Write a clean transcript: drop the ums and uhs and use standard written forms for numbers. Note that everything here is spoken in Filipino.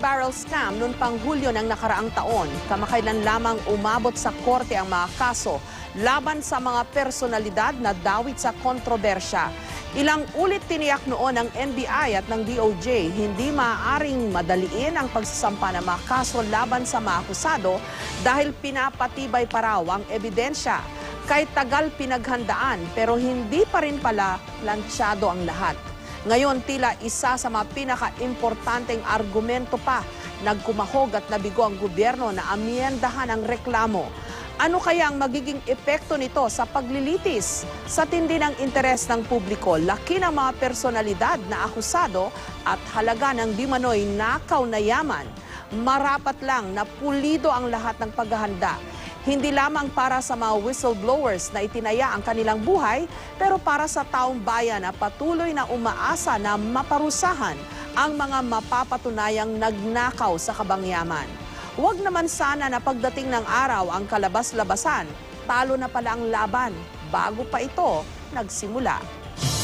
barrel scam noon pang Hulyo ng nakaraang taon. Kamakailan lamang umabot sa korte ang mga kaso laban sa mga personalidad na dawit sa kontrobersya. Ilang ulit tiniyak noon ng NBI at ng DOJ, hindi maaaring madaliin ang pagsasampa ng mga kaso laban sa mga akusado dahil pinapatibay pa raw ang ebidensya. Kahit tagal pinaghandaan pero hindi pa rin pala plansyado ang lahat. Ngayon tila isa sa mga pinaka-importanteng argumento pa, nagkumahog at nabigo ang gobyerno na amyendahan ang reklamo. Ano kaya ang magiging epekto nito sa paglilitis? Sa tindi ng interes ng publiko, laki ng mga personalidad na akusado at halaga ng di manoy nakaw na yaman. Marapat lang na pulido ang lahat ng paghahanda. Hindi lamang para sa mga whistleblowers na itinaya ang kanilang buhay, pero para sa taong bayan na patuloy na umaasa na maparusahan ang mga mapapatunayang nagnakaw sa kabangyaman. Huwag naman sana na pagdating ng araw ang kalabas-labasan, talo na pala ang laban bago pa ito nagsimula.